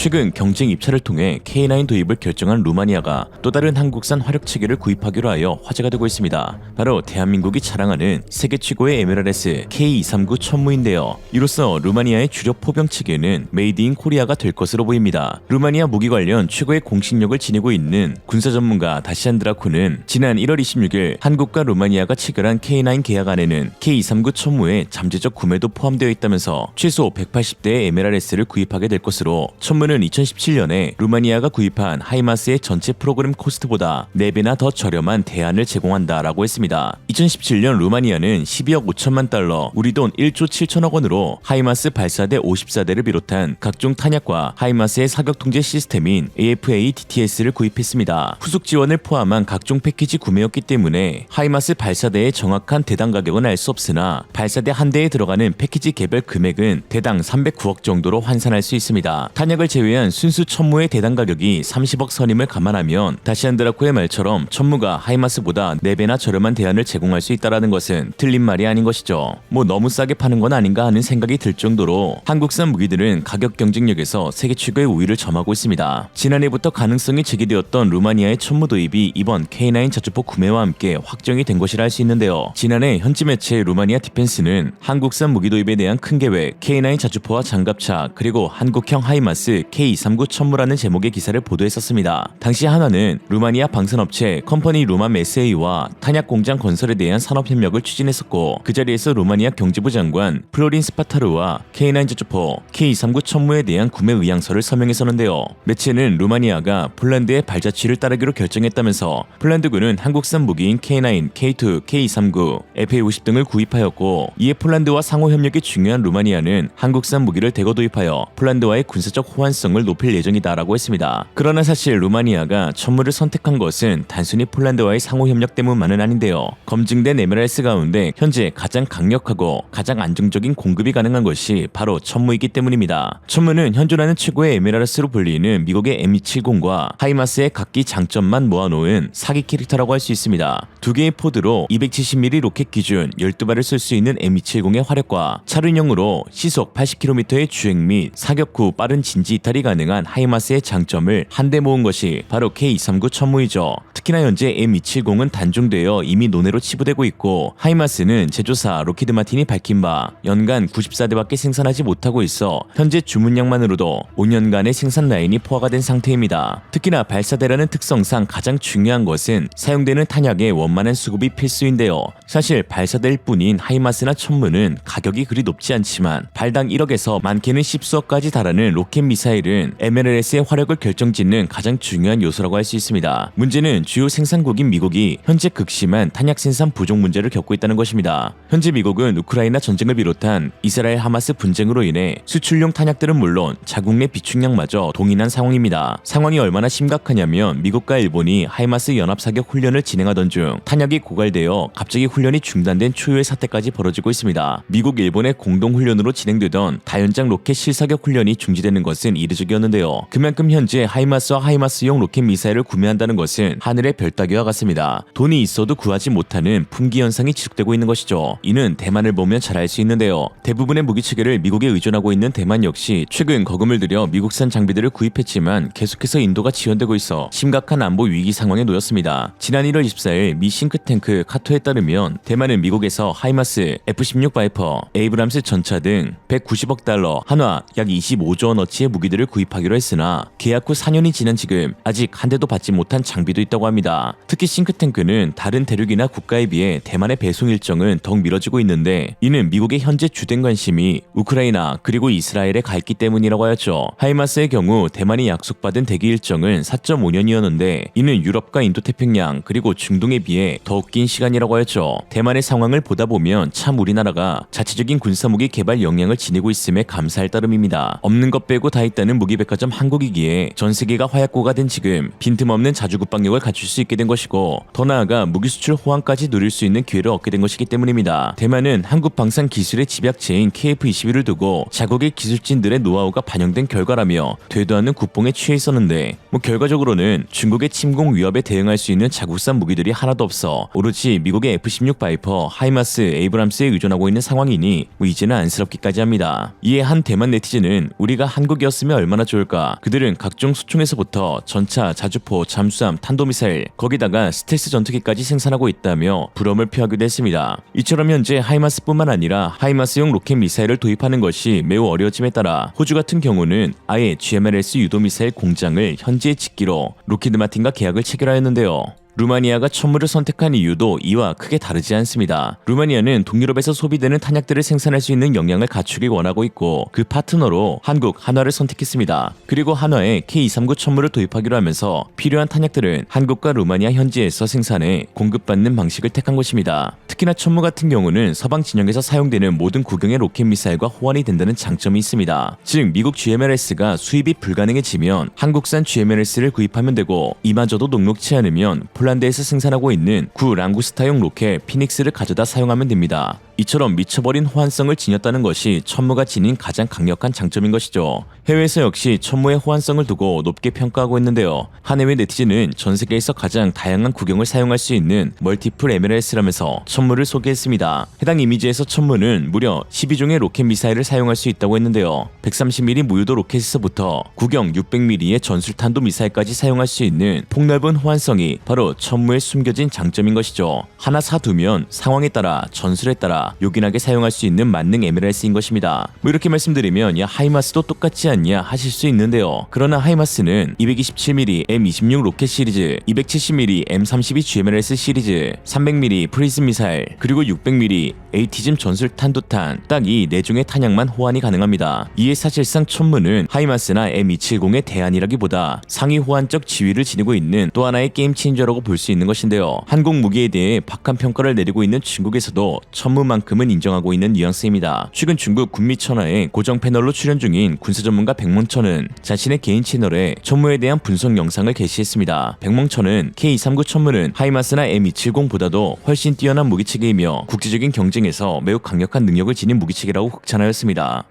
최근 경쟁 입찰을 통해 K9 도입을 결정한 루마니아가 또 다른 한국산 화력 체계를 구입하기로 하여 화제가 되고 있습니다. 바로 대한민국이 자랑하는 세계 최고의 MLRS K239 천무인데요. 이로써 루마니아의 주력 포병 체계는 메이드 인 코리아가 될 것으로 보입니다. 루마니아 무기 관련 최고의 공신력을 지니고 있는 군사 전문가 다시안 드라코는 지난 1월 26일 한국과 루마니아가 체결한 K9 계약 안에는 K239 천무의 잠재적 구매도 포함되어 있다면서 최소 180대의 MLRS를 구입하게 될 것으로, 천무는 2017년에 루마니아가 구입한 하이마스의 전체 프로그램 코스트보다 4배나 더 저렴한 대안을 제공한다라고 했습니다. 2017년 루마니아는 12억 5천만 달러, 우리 돈 1조 7천억 원으로 하이마스 발사대 54대를 비롯한 각종 탄약과 하이마스의 사격 통제 시스템인 AFA-DTS를 구입했습니다. 후속 지원을 포함한 각종 패키지 구매였기 때문에 하이마스 발사대의 정확한 대당 가격은 알 수 없으나 발사대 한 대에 들어가는 패키지 개별 금액은 대당 309억 정도로 환산할 수 있습니다. 탄약을 제외한 순수 천무의 대당 가격이 30억 선임을 감안하면 다시안 드라코의 말처럼 천무가 하이마스보다 4배나 저렴한 대안을 제공할 수 있다는 것은 틀린 말이 아닌 것이죠. 너무 싸게 파는 건 아닌가 하는 생각이 들 정도로 한국산 무기들은 가격 경쟁력에서 세계 최고의 우위를 점하고 있습니다. 지난해부터 가능성이 제기되었던 루마니아의 천무 도입이 이번 K9 자주포 구매와 함께 확정이 된 것이라 할 수 있는데요. 지난해 현지 매체 루마니아 디펜스는 한국산 무기 도입에 대한 큰 계획, K9 자주포와 장갑차, 그리고 한국형 하이마스 K239 천무라는 제목의 기사를 보도했었습니다. 당시 한화는 루마니아 방산업체 컴퍼니 루맘 SA와 탄약 공장 건설에 대한 산업협력을 추진했었고, 그 자리에서 루마니아 경제부 장관 플로린 스파타르와 K9 자주포 K239 천무에 대한 구매 의향서를 서명했었는데요. 매체는 루마니아가 폴란드의 발자취를 따르기로 결정했다면서 폴란드군은 한국산 무기인 K9, K2, K239, FA50 등을 구입하였고, 이에 폴란드와 상호협력이 중요한 루마니아는 한국산 무기를 대거 도입하여 폴란드와의 군사적 호환성을 높일 예정이다라고 했습니다. 그러나 사실 루마니아가 천무를 선택한 것은 단순히 폴란드와의 상호협력 때문만은 아닌데요. 검증된 MLRS 가운데 현재 가장 강력하고 가장 안정적인 공급이 가능한 것이 바로 천무이기 때문입니다. 천무는 현존하는 최고의 MLRS로 불리는 미국의 M270과 하이마스의 각기 장점만 모아놓은 사기 캐릭터라고 할 수 있습니다. 두 개의 포드로 270mm 로켓 기준 12발을 쏠 수 있는 M270의 화력과 차륜형으로 시속 80km의 주행 및 사격 후 빠른 진지 이탈이 가능한 하이마스의 장점을 한데 모은 것이 바로 K239 천무이죠. 특히나 현재 M270은 단종되어 이미 논외로 치부되고 있고, 하이마스는 제조사 로키드 마틴이 밝힌 바 연간 94대밖에 생산하지 못하고 있어 현재 주문량만으로도 5년간의 생산 라인이 포화가 된 상태입니다. 특히나 발사대라는 특성상 가장 중요한 것은 사용되는 탄약의 원만한 수급이 필수인데요. 사실 발사대일 뿐인 하이마스나 천무는 가격이 그리 높지 않지만 발당 1억에서 많게는 10수억까지 달하는 로켓 미사일은 MLRS의 화력을 결정짓는 가장 중요한 요소라고 할 수 있습니다. 문제는 주요 생산국인 미국이 현재 극심한 탄약 생산 부족 문제를 겪고 있다는 것입니다. 현재 미국은 우크라이나 전쟁을 비롯한 이스라엘 하마스 분쟁으로 인해 수출용 탄약들은 물론 자국 내 비축량마저 동인한 상황입니다. 상황이 얼마나 심각하냐면 미국과 일본이 하이마스 연합사격 훈련을 진행하던 중 탄약이 고갈되어 갑자기 훈련이 중단된 초유의 사태까지 벌어지고 있습니다. 미국, 일본의 공동훈련으로 진행되던 다연장 로켓 실사격 훈련이 중지되는 것은 이례적이었는데요. 그만큼 현재 하이마스와 하이마스용 로켓 미사일을 구매한다는 것은 하늘의 별 따기와 같습니다. 돈이 있어도 구하지 못하는 품귀 현상이 지속되고 있는 것이죠. 이는 대만을 보면 잘 알 수 있는데요. 대부분의 무기 체계를 미국에 의존하고 있는 대만 역시 최근 거금을 들여 미국산 장비들을 구입했지만 계속해서 인도가 지연되고 있어 심각한 안보 위기 상황에 놓였습니다. 지난 1월 24일 미 싱크탱크 카토에 따르면 대만은 미국에서 하이마스, F-16 바이퍼, 에이브람스 전차 등 190억 달러, 한화 약 25조 원어치의 무기들을 구입하기로 했으나 계약 후 4년이 지난 지금 아직 한 대도 받지 못한 장비도 있다고 합니다. 특히 싱크탱크는 다른 대륙이나 국가에 비해 대만의 배송 일정은 더욱 미뤄지고 있는데, 이는 미국의 현재 주된 관심이 우크라이나 그리고 이스라엘에 가 있기 때문이라고 하였죠. 하이마스의 경우 대만이 약속받은 대기 일정은 4.5년이었는데 이는 유럽과 인도태평양 그리고 중동에 비해 더욱 긴 시간이라고 하였죠. 대만의 상황을 보다 보면 참 우리나라가 자체적인 군사무기 개발 역량을 지니고 있음에 감사할 따름입니다. 없는 것 빼고 다 있다는 무기백화점 한국이기에 전 세계가 화약고가 된 지금 빈틈없는 자주국방력을 갖출 수 있게 된 것이고, 더 나아가 무기 수출 호황까지 누릴 수 있는 기회를 얻게 된 것이기 때문입니다. 대만은 한국 방산 기술의 집약체인 KF-21을 두고 자국의 기술진들의 노하우가 반영된 결과라며 되도 않는 국뽕에 취해 있었는데, 결과적으로는 중국의 침공 위협에 대응할 수 있는 자국산 무기들이 하나도 없어 오로지 미국의 F-16 바이퍼, 하이마스, 에이브람스에 의존하고 있는 상황이니 이제는 안쓰럽기까지 합니다. 이에 한 대만 네티즌은 우리가 한국이었으면 한다면 얼마나 좋을까. 그들은 각종 소총에서부터 전차, 자주포, 잠수함, 탄도미사일, 거기다가 스텔스 전투기까지 생산하고 있다며 부러움을 표하기도 했습니다. 이처럼 현재 하이마스뿐만 아니라 하이마스용 로켓 미사일을 도입하는 것이 매우 어려워짐에 따라 호주 같은 경우는 아예 GMLS 유도미사일 공장을 현지에 짓기로 록히드 마틴과 계약을 체결하였는데요. 루마니아가 천무를 선택한 이유도 이와 크게 다르지 않습니다. 루마니아는 동유럽에서 소비되는 탄약들을 생산할 수 있는 역량을 갖추길 원하고 있고 그 파트너로 한국, 한화를 선택했습니다. 그리고 한화에 K239 천무를 도입하기로 하면서 필요한 탄약들은 한국과 루마니아 현지에서 생산해 공급받는 방식을 택한 것입니다. 특히나 천무 같은 경우는 서방 진영에서 사용되는 모든 구경의 로켓 미사일과 호환이 된다는 장점이 있습니다. 즉 미국 GMLS가 수입이 불가능해지면 한국산 GMLS를 구입하면 되고 이마저도 녹록치 않으면 폴란드에서 생산하고 있는 구 랑구스타용 로켓 피닉스를 가져다 사용하면 됩니다. 이처럼 미쳐버린 호환성을 지녔다는 것이 천무가 지닌 가장 강력한 장점인 것이죠. 해외에서 역시 천무의 호환성을 두고 높게 평가하고 있는데요. 한 해외 네티즌은 전 세계에서 가장 다양한 구경을 사용할 수 있는 멀티플 MLS라면서 천무를 소개했습니다. 해당 이미지에서 천무는 무려 12종의 로켓 미사일을 사용할 수 있다고 했는데요. 130mm 무유도 로켓에서부터 구경 600mm의 전술탄도 미사일까지 사용할 수 있는 폭넓은 호환성이 바로 천무의 숨겨진 장점인 것이죠. 하나 사두면 상황에 따라 전술에 따라 요긴하게 사용할 수 있는 만능 MLS인 것입니다. 이렇게 말씀드리면 야 하이마스도 똑같지 않냐 하실 수 있는데요. 그러나 하이마스는 227mm M26 로켓 시리즈, 270mm M32 GMLS 시리즈, 300mm 프리즘 미사일, 그리고 600mm AT즘 전술 탄도탄 딱 이 4종의 탄약만 호환이 가능합니다. 이에 사실상 천무는 하이마스나 M270의 대안이라기보다 상위 호환적 지위를 지니고 있는 또 하나의 게임 체인저라고 볼 수 있는 것인데요. 한국 무기에 대해 박한 평가를 내리고 있는 중국에서도 천무만큼은 인정하고 있는 뉘앙스입니다. 최근 중국 군미천하의 고정 패널로 출연 중인 군사 전문가 백몽천은 자신의 개인 채널에 천무에 대한 분석 영상을 게시했습니다. 백몽천은 K239 천무는 하이마스나 M270보다도 훨씬 뛰어난 무기체계이며 국제적인 경쟁에서 매우 강력한 능력을 지닌 무기체계라고 극찬하였습니다.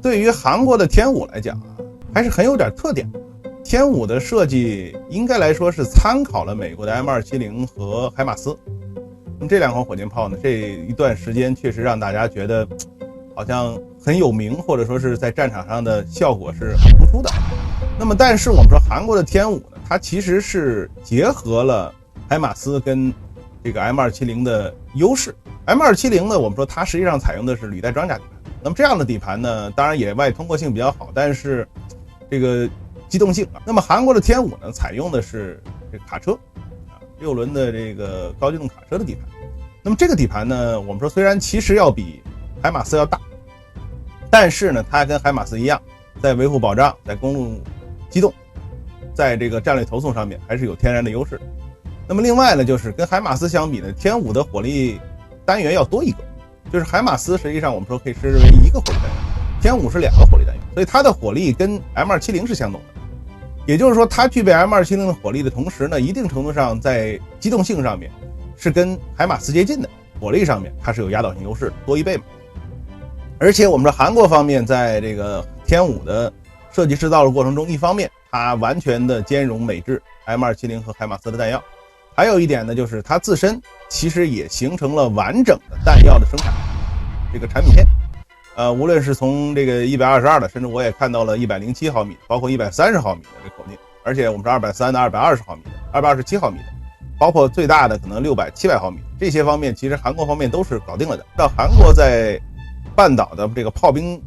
对于韩国的天武来讲还是很有点特点。天武的设计应该来说是参考了美国的 M270 和海马斯。那么这两款火箭炮呢，这一段时间确实让大家觉得好像很有名，或者说是在战场上的效果是很突出的。那么但是我们说韩国的天武呢，它其实是结合了海马斯跟这个 M270 的优势。M270 呢，我们说它实际上采用的是履带装甲底盘。那么这样的底盘呢，当然野外通过性比较好，但是这个机动性啊。那么韩国的天武呢，采用的是这个卡车6轮的这个高机动卡车的底盘。那么这个底盘呢，我们说虽然其实要比海马斯要大，但是呢，它跟海马斯一样，在维护保障、在公路机动、在这个战略投送上面还是有天然的优势。那么另外呢，就是跟海马斯相比呢，天武的火力单元要多一个，就是海马斯实际上我们说可以视为一个火力单元，天武是2个火力单元，所以它的火力跟 M270 是相等的。也就是说，它具备 M270 的火力的同时呢，一定程度上在机动性上面是跟海马斯接近的，火力上面它是有压倒性优势的，多1倍嘛。而且我们说韩国方面在这个天武的设计制造的过程中，一方面它完全的兼容美制 M270 和海马斯的弹药，还有一点呢，就是它自身其实也形成了完整的弹药的生产这个产品线。无论是从这个122的，甚至我也看到了107毫米，包括130毫米的这口径，而且我们是230的、220毫米的、227毫米的，包括最大的可能600、700毫米，这些方面其实韩国方面都是搞定了的。到韩国在半岛的这个炮兵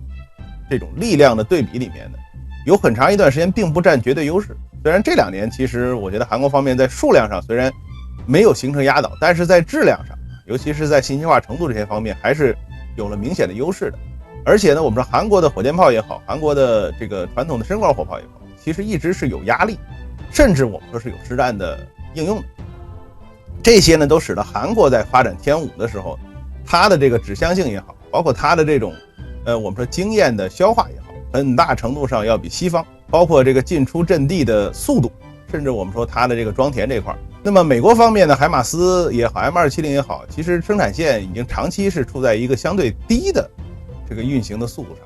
这种力量的对比里面呢，有很长一段时间并不占绝对优势。虽然这2年其实我觉得韩国方面在数量上虽然没有形成压倒，但是在质量上，尤其是在信息化程度这些方面还是有了明显的优势的。而且呢，我们说韩国的火箭炮也好，韩国的这个传统的深管火炮也好，其实一直是有压力，甚至我们说是有实战的应用的。这些呢，都使得韩国在发展天武的时候，它的这个指向性也好，包括它的这种我们说经验的消化也好，很大程度上要比西方，包括这个进出阵地的速度，甚至我们说它的这个装填这块。那么美国方面呢，海马斯也好， M270 也好，其实生产线已经长期是处在一个相对低的这个运行的速度上，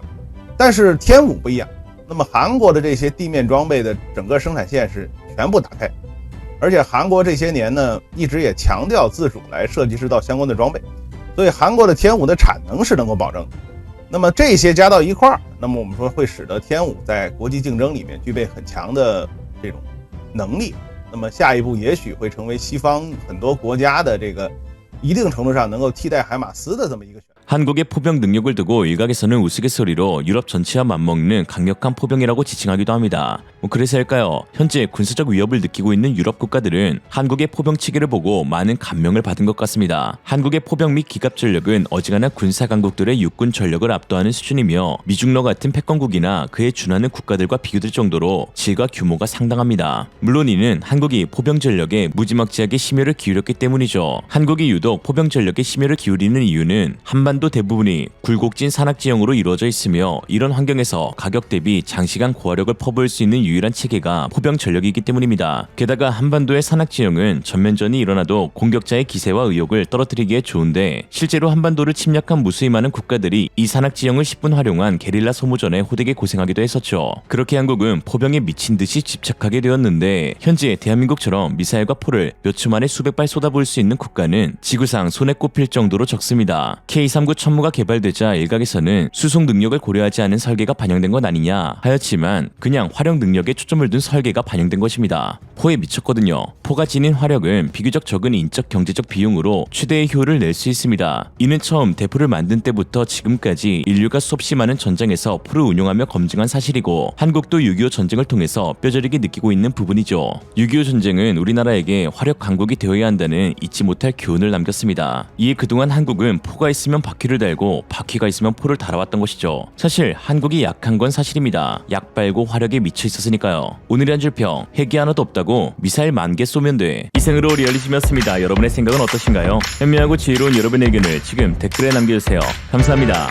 但是天武不一样。那么韩国的这些地面装备的整个生产线是全部打开，而且韩国这些年呢，一直也强调自主来设计制造相关的装备，所以韩国的天武的产能是能够保证的。那么这些加到一块儿，那那么我们说会使得天武在国际竞争里面具备很强的这种能力。那么下一步也许会成为西方很多国家的这个一定程度上能够替代海马斯的这么一个选择。 한국의 포병 능력을 두고 일각에서는 우스갯소리로 유럽 전체와 맞먹는 강력한 포병이라고 지칭하기도 합니다. 그래서일까요? 현재 군사적 위협을 느끼고 있는 유럽 국가들은 한국의 포병 체계를 보고 많은 감명을 받은 것 같습니다. 한국의 포병 및 기갑 전력은 어지간한 군사 강국들의 육군 전력을 압도하는 수준이며 미중러 같은 패권국이나 그에 준하는 국가들과 비교될 정도로 질과 규모가 상당합니다. 물론 이는 한국이 포병 전력에 무지막지하게 심혈을 기울였기 때문이죠. 한국이 유독 포병 전력에 심혈을 기울이는 이유는 한반도 대부분이 굴곡진 산악 지형으로 이루어져 있으며 이런 환경에서 가격 대비 장시간 고화력을 퍼부을 수 있는 유일한 체계가 포병 전력이기 때문입니다. 게다가 한반도의 산악 지형은 전면전이 일어나도 공격자의 기세와 의욕을 떨어뜨리기에 좋은데 실제로 한반도를 침략한 무수히 많은 국가들이 이 산악 지형을 10분 활용한 게릴라 소모전에 호되게 고생하기도 했었죠. 그렇게 한국은 포병에 미친 듯이 집착하게 되었는데 현재 대한민국처럼 미사일과 포를 몇 초 만에 수백 발 쏟아부을 수 있는 국가는 지구상 손에 꼽힐 정도로 적습니다. K-39 천무가 개발되자 일각에서는 수송 능력을 고려하지 않은 설계가 반영된 것 아니냐 하였지만 그냥 화력 능력에 초점을 둔 설계가 반영된 것입니다. 포에 미쳤거든요. 포가 지닌 화력은 비교적 적은 인적 경제적 비용으로 최대의 효율을 낼 수 있습니다. 이는 처음 대포를 만든 때부터 지금까지 인류가 수없이 많은 전장에서 포를 운용하며 검증한 사실이고 한국도 6.25 전쟁을 통해서 뼈저리게 느끼고 있는 부분이죠. 6.25 전쟁은 우리나라에게 화력 강국이 되어야 한다는 잊지 못할 교훈을 남겼습니다. 이에 그동안 한국은 포가 있으면 바퀴를 달고 바퀴가 있으면 포를 달아왔던 것이죠. 사실 한국이 약한 건 사실입니다. 약 빨고 화력에 미쳐 있었으니까요. 오늘의 한 줄 평, 핵이 하나도 없다고 미사일 10,000개 쏘면 돼. 이생으로 리얼리즘이었습니다. 여러분의 생각은 어떠신가요? 현명하고 지혜로운 여러분의 의견을 지금 댓글에 남겨주세요. 감사합니다.